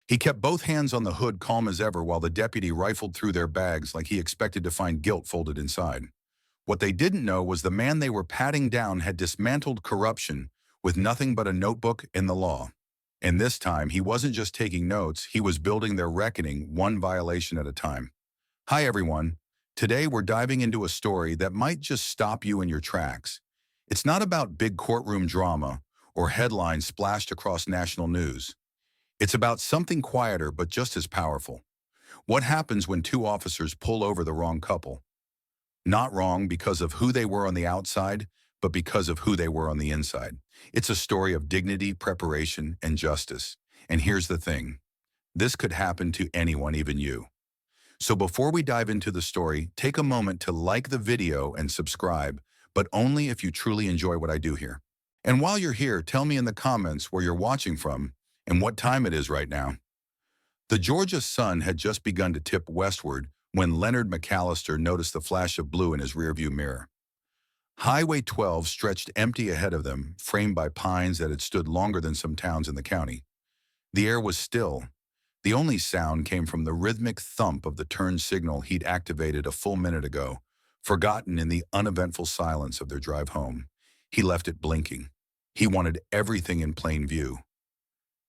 He kept both hands on the hood calm as ever while the deputy rifled through their bags like he expected to find guilt folded inside. What they didn't know was the man they were patting down had dismantled corruption with nothing but a notebook and the law. And this time, he wasn't just taking notes, he was building their reckoning one violation at a time. Hi everyone. Today we're diving into a story that might just stop you in your tracks. It's not about big courtroom drama or headlines splashed across national news. It's about something quieter but just as powerful. What happens when two officers pull over the wrong couple? Not wrong because of who they were on the outside, but because of who they were on the inside. It's a story of dignity, preparation, and justice. And here's the thing. This could happen to anyone, even you. So before we dive into the story, take a moment to like the video and subscribe, but only if you truly enjoy what I do here. And while you're here, tell me in the comments where you're watching from and what time it is right now. The Georgia sun had just begun to tip westward when Leonard McAllister noticed the flash of blue in his rearview mirror. Highway 12 stretched empty ahead of them, framed by pines that had stood longer than some towns in the county. The air was still. The only sound came from the rhythmic thump of the turn signal he'd activated a full minute ago, forgotten in the uneventful silence of their drive home. He left it blinking. He wanted everything in plain view.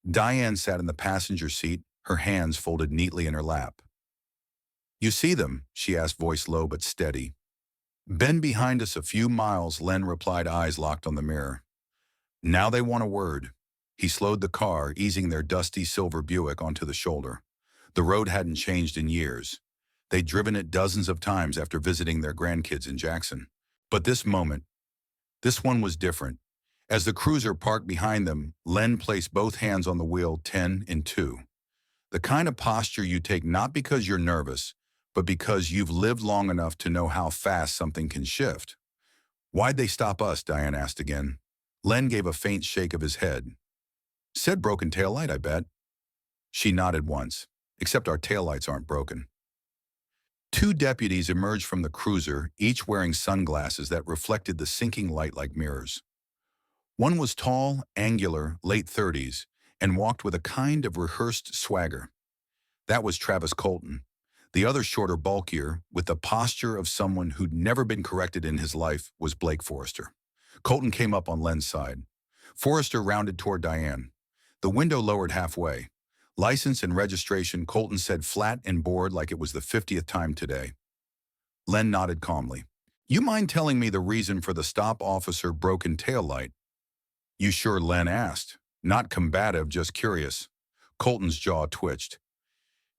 Diane sat in the passenger seat, her hands folded neatly in her lap. "You see them?" she asked, voice low but steady. "Been behind us a few miles," Len replied, eyes locked on the mirror. "Now they want a word." He slowed the car, easing their dusty silver Buick onto the shoulder. The road hadn't changed in years. They'd driven it dozens of times after visiting their grandkids in Jackson. But this one was different. As the cruiser parked behind them, Len placed both hands on the wheel, 10 and 2. The kind of posture you take not because you're nervous, but because you've lived long enough to know how fast something can shift. "Why'd they stop us?" Diane asked again. Len gave a faint shake of his head. "Said broken taillight, I bet." She nodded once. "Except our taillights aren't broken." Two deputies emerged from the cruiser, each wearing sunglasses that reflected the sinking light like mirrors. One was tall, angular, late 30s, and walked with a kind of rehearsed swagger. That was Travis Colton. The other, shorter, bulkier, with the posture of someone who'd never been corrected in his life, was Blake Forrester. Colton came up on Len's side. Forrester rounded toward Diane. The window lowered halfway. "License and registration," Colton said, flat and bored like it was the 50th time today. Len nodded calmly. "You mind telling me the reason for the stop, officer?" "Broken taillight." "You sure?" Len asked. Not combative, just curious. Colton's jaw twitched.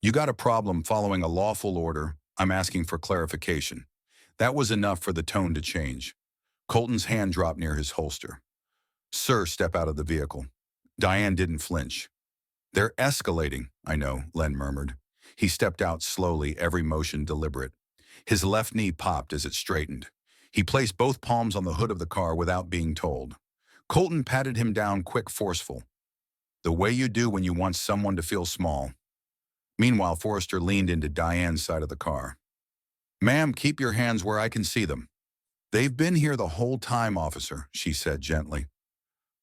"You got a problem following a lawful order. I'm asking for clarification." That was enough for the tone to change. Colton's hand dropped near his holster. "Sir, step out of the vehicle." Diane didn't flinch. "They're escalating, I know," Len murmured. He stepped out slowly, every motion deliberate. His left knee popped as it straightened. He placed both palms on the hood of the car without being told. Colton patted him down, quick, forceful. "The way you do when you want someone to feel small." Meanwhile, Forrester leaned into Diane's side of the car. "Ma'am, keep your hands where I can see them." "They've been here the whole time, officer," she said gently.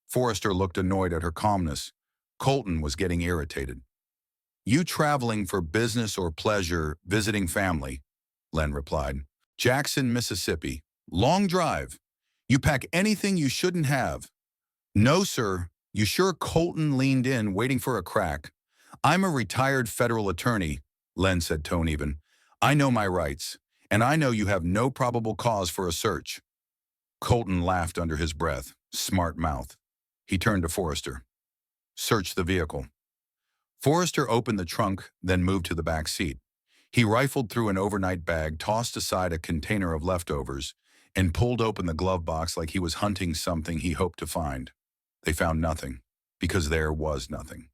Forrester looked annoyed at her calmness. Colton was getting irritated. "You traveling for business or pleasure, visiting family?" Len replied. "Jackson, Mississippi. Long drive. You pack anything you shouldn't have." "No, sir." "You sure?" Colton leaned in, waiting for a crack. "I'm a retired federal attorney," Len said, tone even. "I know my rights, and I know you have no probable cause for a search." Colton laughed under his breath. Smart mouth. He turned to Forrester. "Search the vehicle." Forrester opened the trunk, then moved to the back seat. He rifled through an overnight bag, tossed aside a container of leftovers, and pulled open the glove box like he was hunting something he hoped to find. They found nothing, because there was nothing.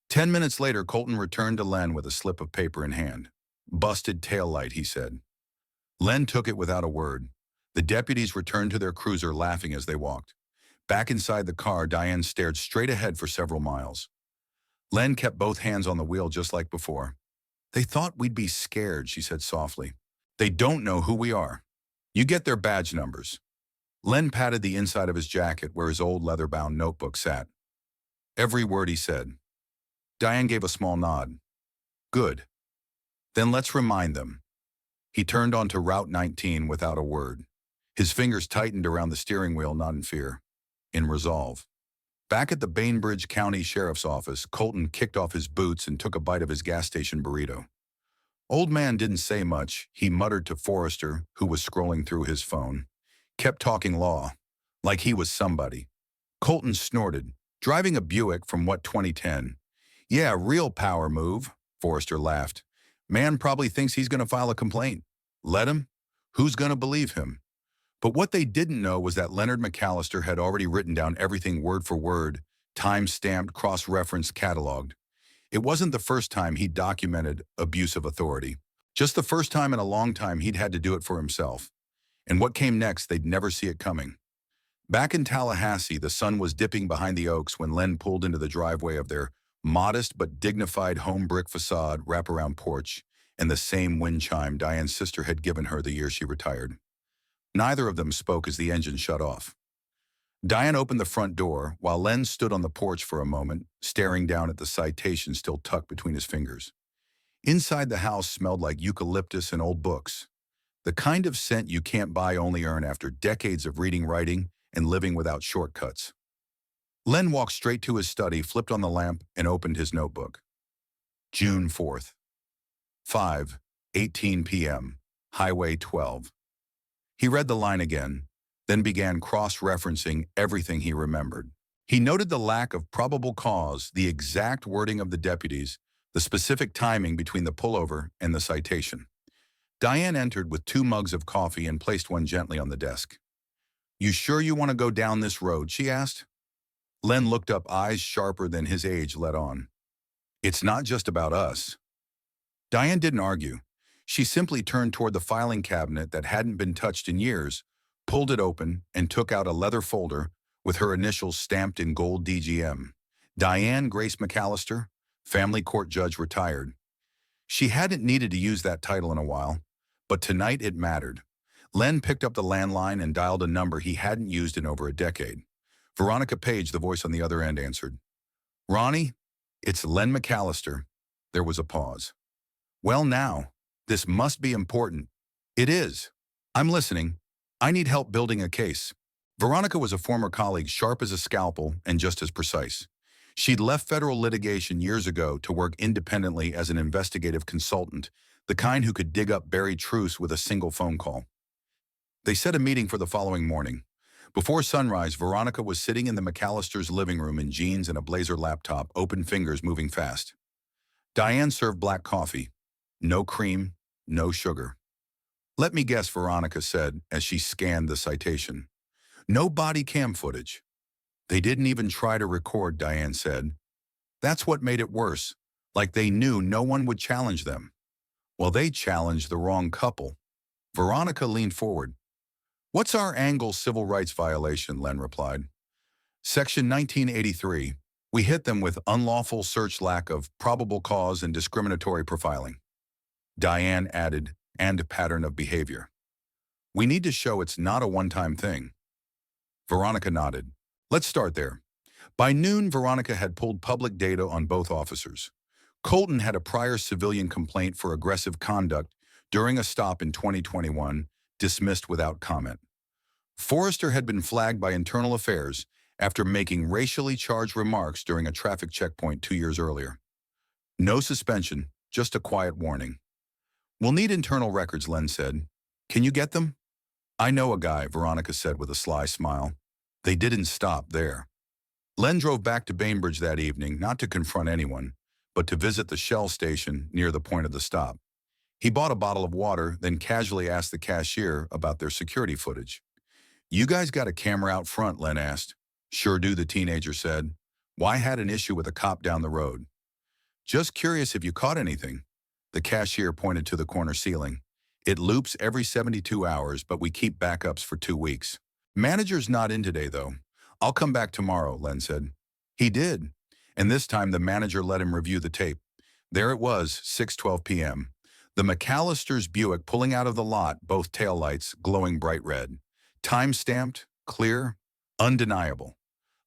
10 minutes later, Colton returned to Len with a slip of paper in hand. "Busted taillight," he said. Len took it without a word. The deputies returned to their cruiser, laughing as they walked. Back inside the car, Diane stared straight ahead for several miles. Len kept both hands on the wheel just like before. "They thought we'd be scared," she said softly. "They don't know who we are. You get their badge numbers." Len patted the inside of his jacket where his old leather-bound notebook sat. Every word he said. Diane gave a small nod. Good. Then let's remind them. He turned onto Route 19 without a word. His fingers tightened around the steering wheel, not in fear, in resolve. Back at the Bainbridge County Sheriff's Office, Colton kicked off his boots and took a bite of his gas station burrito. Old man didn't say much. He muttered to Forrester, who was scrolling through his phone. Kept talking law, like he was somebody. Colton snorted, driving a Buick from 2010. Yeah, real power move, Forrester laughed. Man probably thinks he's going to file a complaint. Let him? Who's going to believe him? But what they didn't know was that Leonard McAllister had already written down everything word for word, time-stamped, cross-referenced, cataloged. It wasn't the first time he'd documented abuse of authority. Just the first time in a long time he'd had to do it for himself. And what came next, they'd never see it coming. Back in Tallahassee, the sun was dipping behind the oaks when Len pulled into the driveway of their modest but dignified home brick facade wraparound porch and the same wind chime Diane's sister had given her the year she retired. Neither of them spoke as the engine shut off. Diane opened the front door while Len stood on the porch for a moment, staring down at the citation still tucked between his fingers. Inside the house smelled like eucalyptus and old books, the kind of scent you can't buy, only earn after decades of reading, writing, and living without shortcuts. Len walked straight to his study, flipped on the lamp, and opened his notebook. June 4th. 5:18 p.m. Highway 12. He read the line again, then began cross-referencing everything he remembered. He noted the lack of probable cause, the exact wording of the deputies, the specific timing between the pullover and the citation. Diane entered with 2 mugs of coffee and placed one gently on the desk. You sure you want to go down this road? She asked. Len looked up, eyes sharper than his age let on. It's not just about us. Diane didn't argue. She simply turned toward the filing cabinet that hadn't been touched in years, pulled it open, and took out a leather folder with her initials stamped in gold DGM. Diane Grace McAllister, family court judge, retired. She hadn't needed to use that title in a while, but tonight it mattered. Len picked up the landline and dialed a number he hadn't used in over a decade. Veronica Page, the voice on the other end, answered. Ronnie, it's Len McAllister. There was a pause. Well now, this must be important. It is. I'm listening. I need help building a case. Veronica was a former colleague, sharp as a scalpel and just as precise. She'd left federal litigation years ago to work independently as an investigative consultant, the kind who could dig up buried truths with a single phone call. They set a meeting for the following morning. Before sunrise, Veronica was sitting in the McAllisters' living room in jeans and a blazer laptop, open fingers moving fast. Diane served black coffee. No cream, no sugar. Let me guess, Veronica said as she scanned the citation. No body cam footage. They didn't even try to record, Diane said. That's what made it worse, like they knew no one would challenge them. Well, they challenged the wrong couple. Veronica leaned forward. What's our angle civil rights violation? Len replied. Section 1983. We hit them with unlawful search, lack of probable cause, and discriminatory profiling. Diane added, and a pattern of behavior. We need to show it's not a one-time thing. Veronica nodded. Let's start there. By noon, Veronica had pulled public data on both officers. Colton had a prior civilian complaint for aggressive conduct during a stop in 2021, dismissed without comment. Forrester had been flagged by Internal Affairs after making racially charged remarks during a traffic checkpoint 2 years earlier. No suspension, just a quiet warning. We'll need internal records, Len said. Can you get them? I know a guy, Veronica said with a sly smile. They didn't stop there. Len drove back to Bainbridge that evening, not to confront anyone, but to visit the Shell station near the point of the stop. He bought a bottle of water, then casually asked the cashier about their security footage. You guys got a camera out front? Len asked. Sure do, the teenager said. Why had an issue with a cop down the road? Just curious if you caught anything. The cashier pointed to the corner ceiling. It loops every 72 hours, but we keep backups for 2 weeks. Manager's not in today, though. I'll come back tomorrow, Len said. He did, and this time the manager let him review the tape. There it was, 6:12 p.m. The McAllister's Buick pulling out of the lot, both taillights glowing bright red. Time-stamped, clear, undeniable.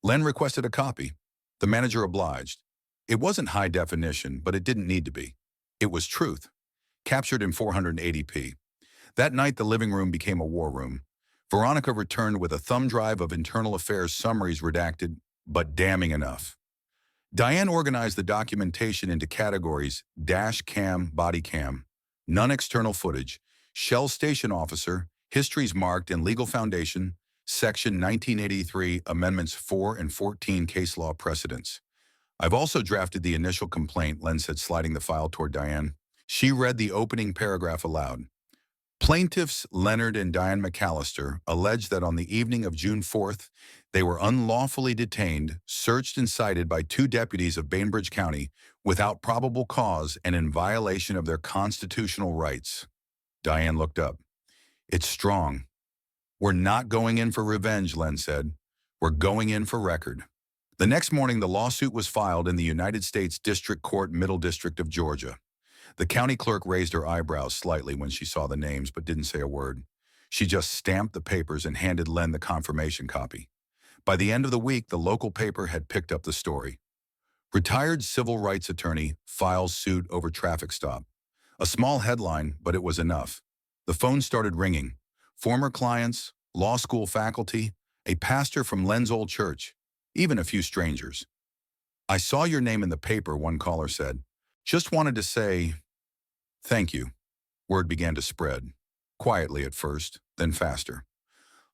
Len requested a copy. The manager obliged. It wasn't high definition, but it didn't need to be. It was truth, captured in 480p. That night, the living room became a war room. Veronica returned with a thumb drive of internal affairs summaries redacted, but damning enough. Diane organized the documentation into categories: dash cam, body cam, non-external footage, Shell station officer, histories marked and legal foundation, Section 1983, Amendments 4 and 14 case law precedents. I've also drafted the initial complaint, Len said, sliding the file toward Diane. She read the opening paragraph aloud. Plaintiffs Leonard and Diane McAllister allege that on the evening of June 4th, they were unlawfully detained, searched and cited by two deputies of Bainbridge County without probable cause and in violation of their constitutional rights. Diane looked up. It's strong. We're not going in for revenge, Len said. We're going in for record. The next morning, the lawsuit was filed in the United States District Court, Middle District of Georgia. The county clerk raised her eyebrows slightly when she saw the names but didn't say a word. She just stamped the papers and handed Len the confirmation copy. By the end of the week, the local paper had picked up the story. Retired civil rights attorney files suit over traffic stop. A small headline, but it was enough. The phone started ringing. Former clients, law school faculty, a pastor from Len's old church, even a few strangers. I saw your name in the paper, one caller said. Just wanted to say, thank you. Word began to spread, quietly at first, then faster.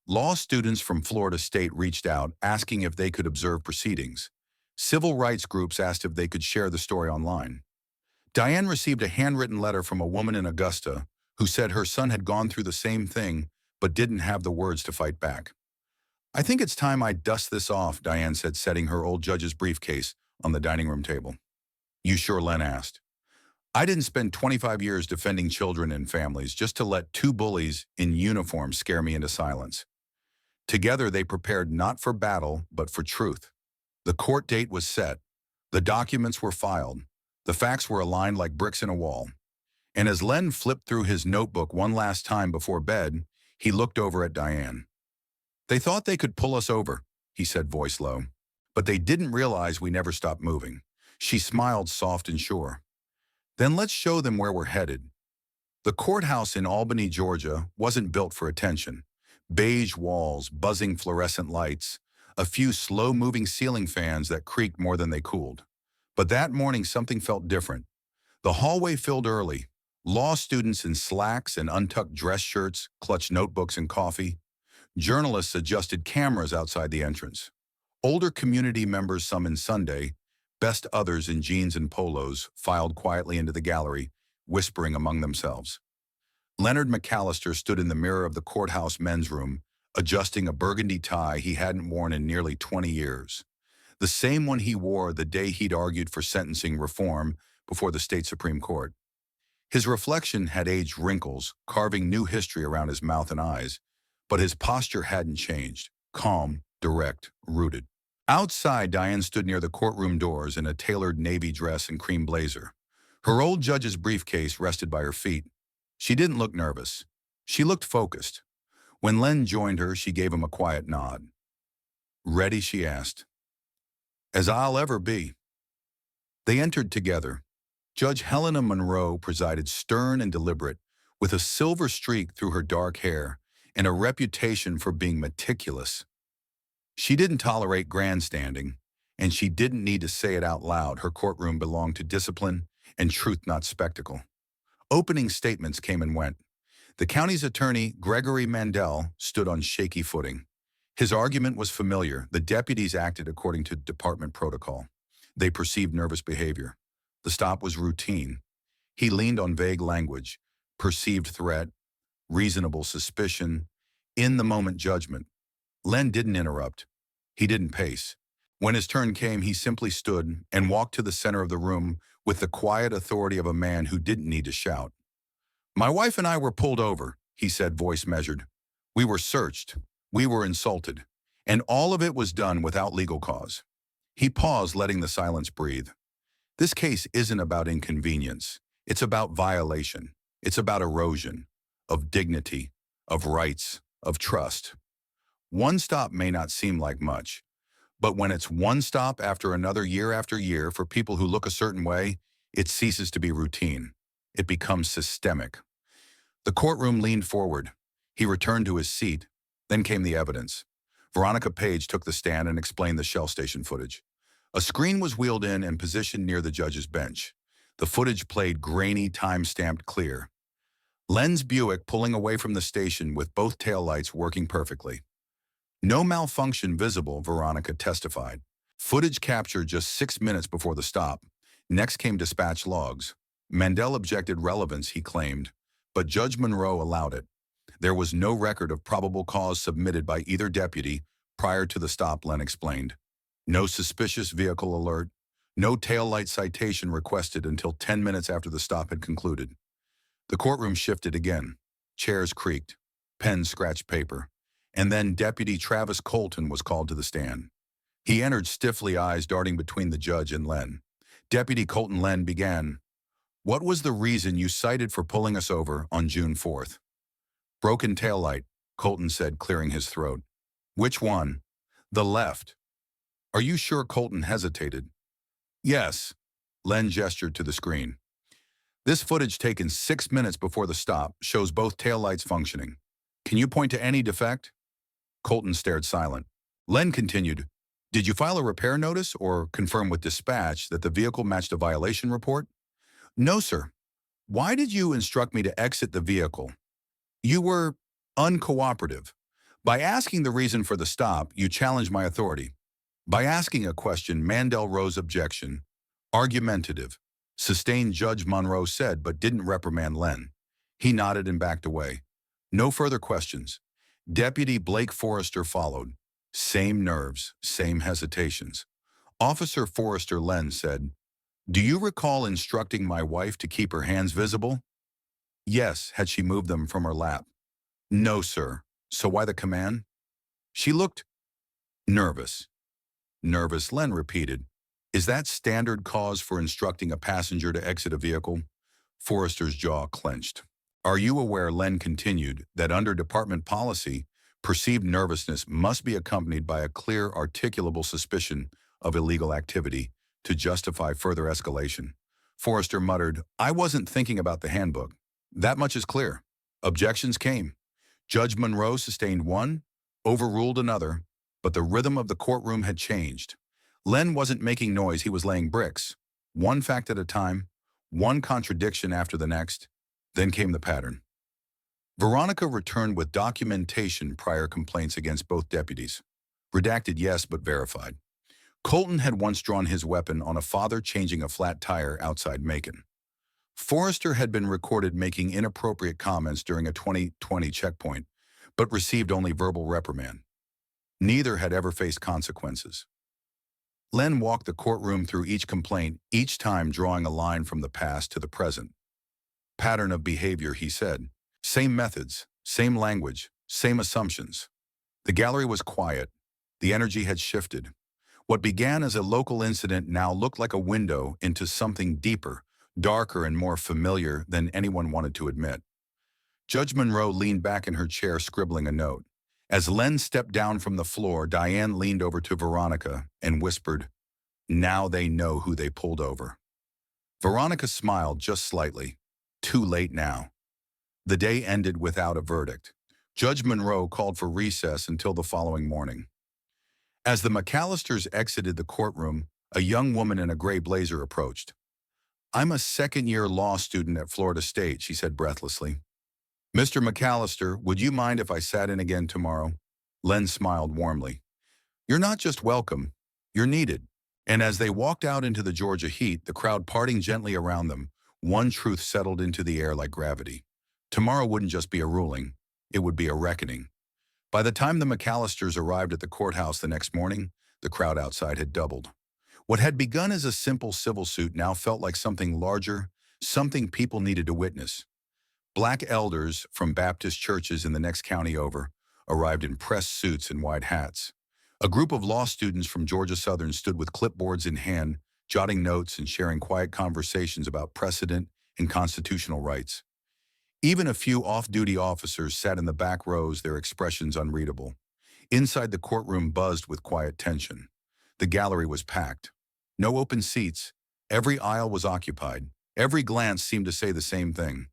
Law students from Florida State reached out, asking if they could observe proceedings. Civil rights groups asked if they could share the story online. Diane received a handwritten letter from a woman in Augusta who said her son had gone through the same thing but didn't have the words to fight back. I think it's time I dust this off, Diane said, setting her old judge's briefcase on the dining room table. You sure, Len asked. I didn't spend 25 years defending children and families just to let two bullies in uniform scare me into silence. Together, they prepared not for battle, but for truth. The court date was set. The documents were filed. The facts were aligned like bricks in a wall. And as Len flipped through his notebook one last time before bed, he looked over at Diane. They thought they could pull us over, he said, voice low. But they didn't realize we never stopped moving. She smiled soft and sure. Then let's show them where we're headed. The courthouse in Albany, Georgia, wasn't built for attention. Beige walls, buzzing fluorescent lights, a few slow-moving ceiling fans that creaked more than they cooled. But that morning, something felt different. The hallway filled early. Law students in slacks and untucked dress shirts clutched notebooks and coffee. Journalists adjusted cameras outside the entrance. Older community members, some in Sunday, best others in jeans and polos, filed quietly into the gallery, whispering among themselves. Leonard McAllister stood in the mirror of the courthouse men's room, adjusting a burgundy tie he hadn't worn in nearly 20 years. The same one he wore the day he'd argued for sentencing reform before the state Supreme Court. His reflection had aged wrinkles, carving new history around his mouth and eyes, but his posture hadn't changed, calm, direct, rooted. Outside, Diane stood near the courtroom doors in a tailored navy dress and cream blazer. Her old judge's briefcase rested by her feet. She didn't look nervous. She looked focused. When Len joined her, she gave him a quiet nod. Ready, she asked. As I'll ever be. They entered together. Judge Helena Monroe presided, stern and deliberate, with a silver streak through her dark hair and a reputation for being meticulous. She didn't tolerate grandstanding, and she didn't need to say it out loud. Her courtroom belonged to discipline and truth, not spectacle. Opening statements came and went. The county's attorney, Gregory Mandel, stood on shaky footing. His argument was familiar. The deputies acted according to department protocol. They perceived nervous behavior. The stop was routine. He leaned on vague language, perceived threat, reasonable suspicion, in-the-moment judgment. Len didn't interrupt. He didn't pace. When his turn came, he simply stood and walked to the center of the room with the quiet authority of a man who didn't need to shout. My wife and I were pulled over, he said, voice measured. We were searched. We were insulted. And all of it was done without legal cause. He paused, letting the silence breathe. This case isn't about inconvenience. It's about violation. It's about erosion of dignity, of rights, of trust. One stop may not seem like much, But when it's one stop after another year after year for people who look a certain way, it ceases to be routine. It becomes systemic. The courtroom leaned forward. He returned to his seat. Then came the evidence. Veronica Page took the stand and explained the Shell station footage. A screen was wheeled in and positioned near the judge's bench. The footage played grainy, time-stamped clear. Len's Buick pulling away from the station with both taillights working perfectly. No malfunction visible, Veronica testified. Footage captured just 6 minutes before the stop. Next came dispatch logs. Mandel objected relevance, he claimed, but Judge Monroe allowed it. There was no record of probable cause submitted by either deputy prior to the stop, Len explained. No suspicious vehicle alert, no taillight citation requested until 10 minutes after the stop had concluded. The courtroom shifted again. Chairs creaked. Pens scratched paper. And then Deputy Travis Colton was called to the stand. He entered stiffly, eyes darting between the judge and Len. Deputy Colton, Len began. What was the reason you cited for pulling us over on June 4th? Broken taillight, Colton said, clearing his throat. Which one? The left. Are you sure? Colton hesitated. Yes. Len gestured to the screen. This footage taken 6 minutes before the stop shows both taillights functioning. Can you point to any defect? Colton stared silent. Len continued, did you file a repair notice or confirm with dispatch that the vehicle matched a violation report? No, sir. Why did you instruct me to exit the vehicle? You were uncooperative. By asking the reason for the stop, you challenged my authority. By asking a question, Mandel rose objection. Argumentative. Sustained, Judge Monroe said, but didn't reprimand Len. He nodded and backed away. No further questions. Deputy Blake Forrester followed. Same nerves, same hesitations. Officer Forrester, Len said, do you recall instructing my wife to keep her hands visible? Yes, had she moved them from her lap. No, sir. So why the command? She looked nervous. Nervous, Len repeated. Is that standard cause for instructing a passenger to exit a vehicle? Forrester's jaw clenched. Are you aware, Len continued, that under department policy, perceived nervousness must be accompanied by a clear, articulable suspicion of illegal activity to justify further escalation? Forrester muttered, I wasn't thinking about the handbook. That much is clear. Objections came. Judge Monroe sustained one, overruled another, but the rhythm of the courtroom had changed. Len wasn't making noise, he was laying bricks. One fact at a time, one contradiction after the next. Then came the pattern. Veronica returned with documentation prior complaints against both deputies. Redacted, yes, but verified. Colton had once drawn his weapon on a father changing a flat tire outside Macon. Forrester had been recorded making inappropriate comments during a 2020 checkpoint, but received only verbal reprimand. Neither had ever faced consequences. Len walked the courtroom through each complaint, each time drawing a line from the past to the present. Pattern of behavior, he said. Same methods, same language, same assumptions. The gallery was quiet. The energy had shifted. What began as a local incident now looked like a window into something deeper, darker and more familiar than anyone wanted to admit. Judge Monroe leaned back in her chair, scribbling a note. As Len stepped down from the floor, Diane leaned over to Veronica and whispered, now they know who they pulled over. Veronica smiled just slightly. Too late now. The day ended without a verdict. Judge Monroe called for recess until the following morning. As the McAllisters exited the courtroom, a young woman in a gray blazer approached. I'm a second-year law student at Florida State, she said breathlessly. Mr. McAllister, would you mind if I sat in again tomorrow? Len smiled warmly. You're not just welcome, you're needed. And as they walked out into the Georgia heat, the crowd parting gently around them, one truth settled into the air like gravity. Tomorrow wouldn't just be a ruling, it would be a reckoning. By the time the McAllisters arrived at the courthouse the next morning, the crowd outside had doubled. What had begun as a simple civil suit now felt like something larger, something people needed to witness. Black elders from Baptist churches in the next county over arrived in pressed suits and wide hats. A group of law students from Georgia Southern stood with clipboards in hand, jotting notes and sharing quiet conversations about precedent and constitutional rights. Even a few off-duty officers sat in the back rows, their expressions unreadable. Inside the courtroom buzzed with quiet tension. The gallery was packed. No open seats. Every aisle was occupied. Every glance seemed to say the same thing.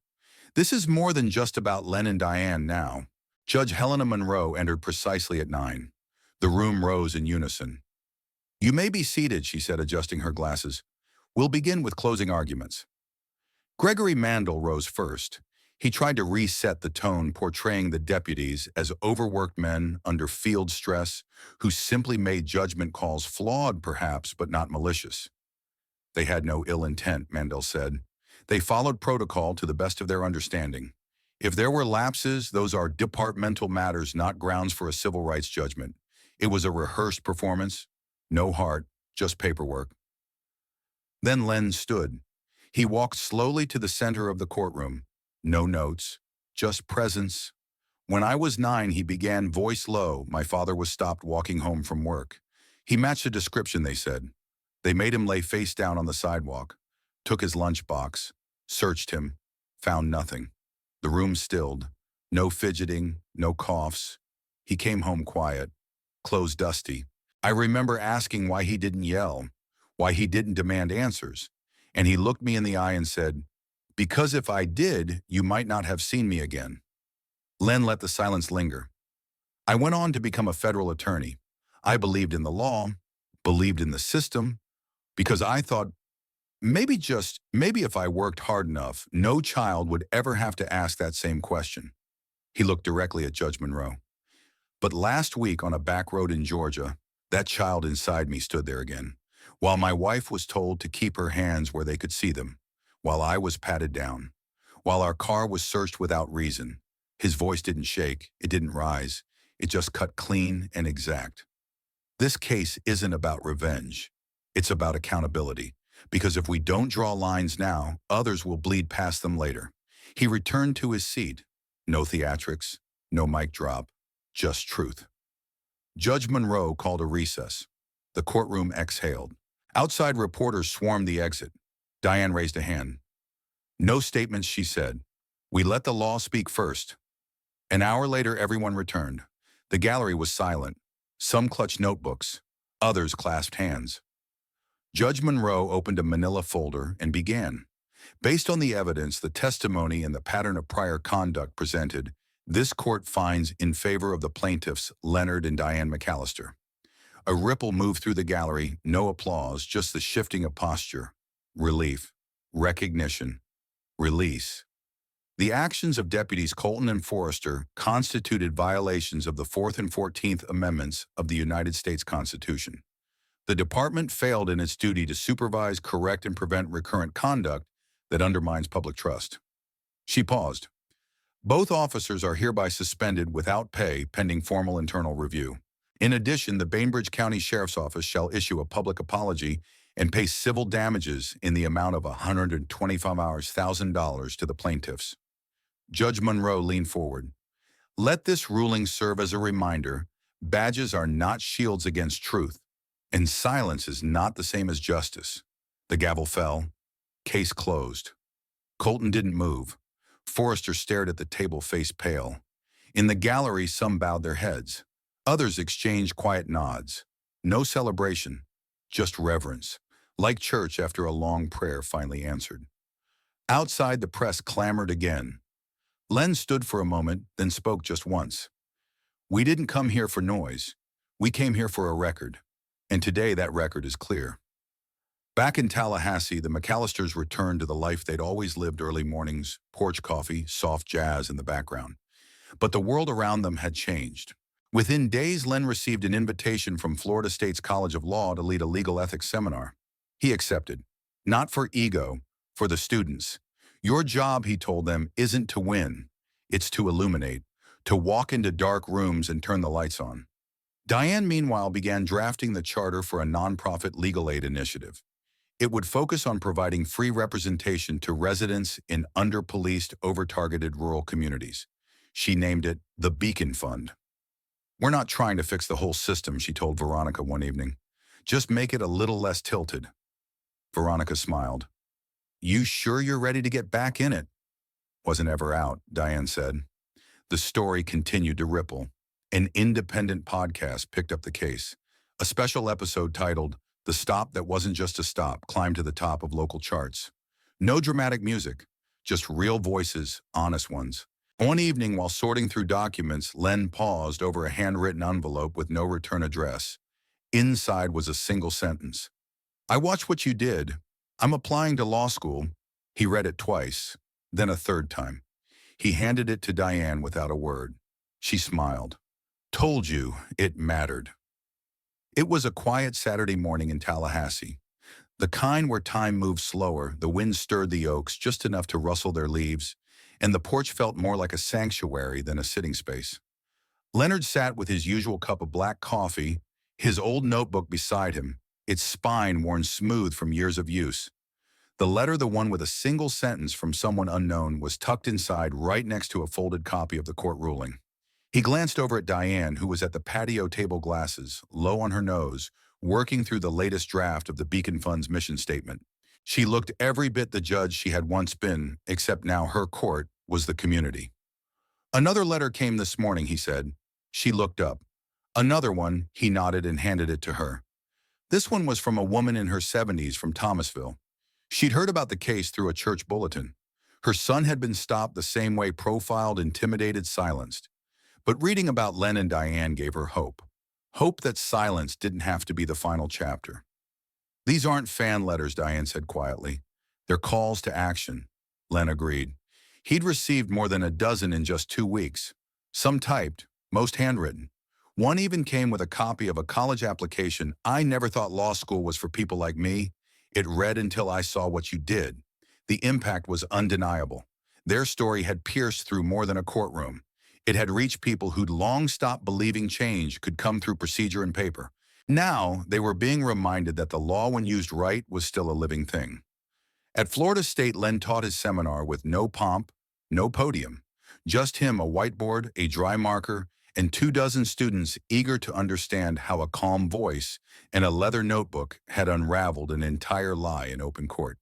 This is more than just about Len and Diane now. Judge Helena Monroe entered precisely at 9. The room rose in unison. "You may be seated," she said, adjusting her glasses. "We'll begin with closing arguments." Gregory Mandel rose first. He tried to reset the tone, portraying the deputies as overworked men under field stress who simply made judgment calls flawed, perhaps, but not malicious. "They had no ill intent," Mandel said. "They followed protocol to the best of their understanding. If there were lapses, those are departmental matters, not grounds for a civil rights judgment. It was a rehearsed performance. No heart, just paperwork." Then Len stood. He walked slowly to the center of the courtroom. No notes, just presence. "When I was 9, he began, voice low. My father was stopped walking home from work. He matched the description," they said. "They made him lay face down on the sidewalk, took his lunchbox, searched him, found nothing. The room stilled. No fidgeting, no coughs. He came home quiet, clothes dusty. I remember asking why he didn't yell, why he didn't demand answers. And he looked me in the eye and said, 'Because if I did, you might not have seen me again.'" Len let the silence linger. "I went on to become a federal attorney. I believed in the law, believed in the system, because I thought maybe if I worked hard enough, no child would ever have to ask that same question." He looked directly at Judge Monroe. "But last week on a back road in Georgia, that child inside me stood there again, while my wife was told to keep her hands where they could see them, while I was patted down, while our car was searched without reason. His voice didn't shake, it didn't rise, it just cut clean and exact. This case isn't about revenge. It's about accountability, because if we don't draw lines now, others will bleed past them later." He returned to his seat. No theatrics, no mic drop, just truth. Judge Monroe called a recess. The courtroom exhaled. Outside reporters swarmed the exit. Diane raised a hand. "No statements," she said. "We let the law speak first." An hour later, everyone returned. The gallery was silent. Some clutched notebooks. Others clasped hands. Judge Monroe opened a manila folder and began. "Based on the evidence, the testimony, and the pattern of prior conduct presented, this court finds in favor of the plaintiffs, Leonard and Diane McAllister." A ripple moved through the gallery, no applause, just the shifting of posture. Relief, recognition, release. The actions of Deputies Colton and Forrester constituted violations of the 4th and 14th Amendments of the United States Constitution. The department failed in its duty to supervise, correct, and prevent recurrent conduct that undermines public trust. She paused. "Both officers are hereby suspended without pay pending formal internal review. In addition, the Bainbridge County Sheriff's Office shall issue a public apology and pay civil damages in the amount of $125,000 to the plaintiffs." Judge Monroe leaned forward. "Let this ruling serve as a reminder, badges are not shields against truth, and silence is not the same as justice." The gavel fell. Case closed. Colton didn't move. Forrester stared at the table, face pale. In the gallery, some bowed their heads. Others exchanged quiet nods. No celebration, just reverence, like church after a long prayer finally answered. Outside, the press clamored again. Len stood for a moment, then spoke just once. "We didn't come here for noise. We came here for a record. And today that record is clear." Back in Tallahassee, the McAllisters returned to the life they'd always lived: early mornings, porch coffee, soft jazz in the background. But the world around them had changed. Within days, Len received an invitation from Florida State's College of Law to lead a legal ethics seminar. He accepted. Not for ego, for the students. "Your job," he told them, "isn't to win. It's to illuminate, to walk into dark rooms and turn the lights on." Diane, meanwhile, began drafting the charter for a nonprofit legal aid initiative. It would focus on providing free representation to residents in under-policed, over-targeted rural communities. She named it the Beacon Fund. "We're not trying to fix the whole system," she told Veronica one evening. "Just make it a little less tilted." Veronica smiled. "You sure you're ready to get back in it?" "Wasn't ever out," Diane said. The story continued to ripple. An independent podcast picked up the case. A special episode titled "The Stop That Wasn't Just a Stop" climbed to the top of local charts. No dramatic music, just real voices, honest ones. One evening while sorting through documents, Len paused over a handwritten envelope with no return address. Inside was a single sentence. "I watched what you did. I'm applying to law school." He read it twice, then a third time. He handed it to Diane without a word. She smiled. "Told you it mattered." It was a quiet Saturday morning in Tallahassee. The kind where time moves slower, the wind stirred the oaks just enough to rustle their leaves, and the porch felt more like a sanctuary than a sitting space. Leonard sat with his usual cup of black coffee, his old notebook beside him, its spine worn smooth from years of use. The letter, the one with a single sentence from someone unknown, was tucked inside right next to a folded copy of the court ruling. He glanced over at Diane, who was at the patio table, glasses low on her nose, working through the latest draft of the Beacon Fund's mission statement. She looked every bit the judge she had once been, except now her court was the community. "Another letter came this morning," he said. She looked up. "Another one," he nodded and handed it to her. This one was from a woman in her 70s from Thomasville. She'd heard about the case through a church bulletin. Her son had been stopped the same way, profiled, intimidated, silenced. But reading about Len and Diane gave her hope. Hope that silence didn't have to be the final chapter. "These aren't fan letters," Diane said quietly. "They're calls to action." Len agreed. He'd received more than a dozen in just 2 weeks. Some typed, most handwritten. One even came with a copy of a college application. "I never thought law school was for people like me. It read until I saw what you did." The impact was undeniable. Their story had pierced through more than a courtroom. It had reached people who'd long stopped believing change could come through procedure and paper. Now, they were being reminded that the law, when used right, was still a living thing. At Florida State, Len taught his seminar with no pomp, no podium. Just him, a whiteboard, a dry marker, and 24 students eager to understand how a calm voice and a leather notebook had unraveled an entire lie in open court.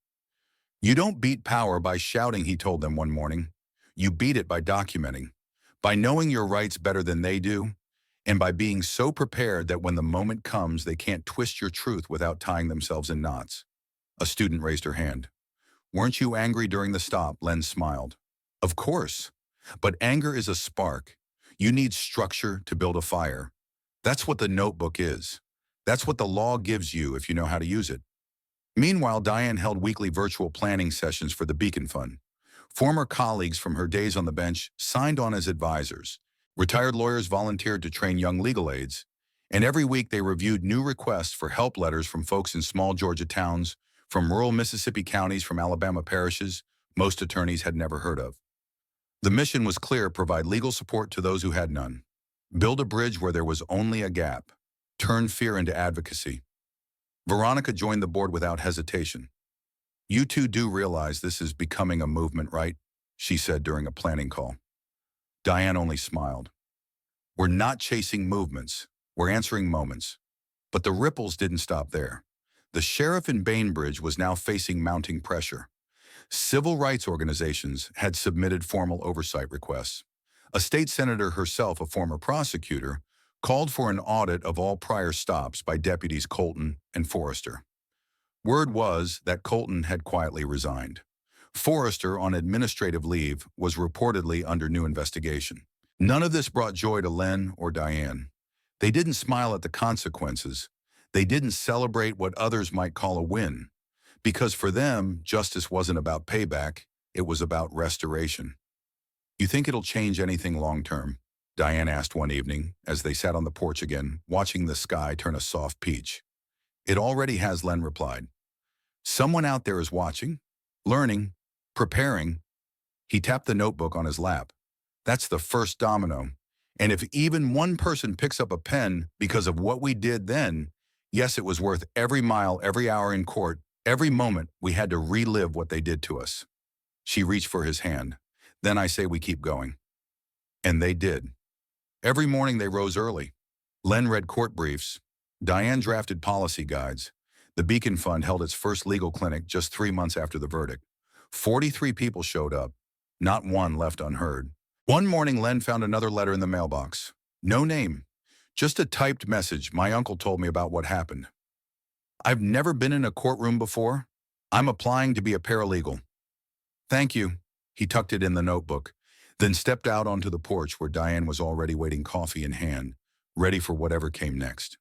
"You don't beat power by shouting," he told them one morning. "You beat it by documenting, by knowing your rights better than they do, and by being so prepared that when the moment comes, they can't twist your truth without tying themselves in knots." A student raised her hand. "Weren't you angry during the stop?" Len smiled. "Of course. But anger is a spark. You need structure to build a fire. That's what the notebook is. That's what the law gives you if you know how to use it." Meanwhile, Diane held weekly virtual planning sessions for the Beacon Fund. Former colleagues from her days on the bench signed on as advisors. Retired lawyers volunteered to train young legal aides. And every week they reviewed new requests for help letters from folks in small Georgia towns, from rural Mississippi counties, from Alabama parishes most attorneys had never heard of. The mission was clear: provide legal support to those who had none. Build a bridge where there was only a gap. Turn fear into advocacy. Veronica joined the board without hesitation. "You two do realize this is becoming a movement, right?" she said during a planning call. Diane only smiled. "We're not chasing movements. We're answering moments." But the ripples didn't stop there. The sheriff in Bainbridge was now facing mounting pressure. Civil rights organizations had submitted formal oversight requests. A state senator, herself a former prosecutor, called for an audit of all prior stops by deputies Colton and Forrester. Word was that Colton had quietly resigned. Forrester, on administrative leave, was reportedly under new investigation. None of this brought joy to Len or Diane. They didn't smile at the consequences. They didn't celebrate what others might call a win. Because for them, justice wasn't about payback, it was about restoration. "You think it'll change anything long-term?" Diane asked one evening, as they sat on the porch again, watching the sky turn a soft peach. "It already has," Len replied. "Someone out there is watching, learning, preparing." He tapped the notebook on his lap. "That's the first domino. And if even one person picks up a pen because of what we did then, yes, it was worth every mile, every hour in court, every moment we had to relive what they did to us." She reached for his hand. "Then I say we keep going." And they did. Every morning they rose early. Len read court briefs. Diane drafted policy guides. The Beacon Fund held its first legal clinic just 3 months after the verdict. 43 people showed up. Not one left unheard. One morning, Len found another letter in the mailbox. No name. Just a typed message. My uncle told me about what happened. I've never been in a courtroom before. I'm applying to be a paralegal. Thank you. He tucked it in the notebook, then stepped out onto the porch where Diane was already waiting, coffee in hand, ready for whatever came next.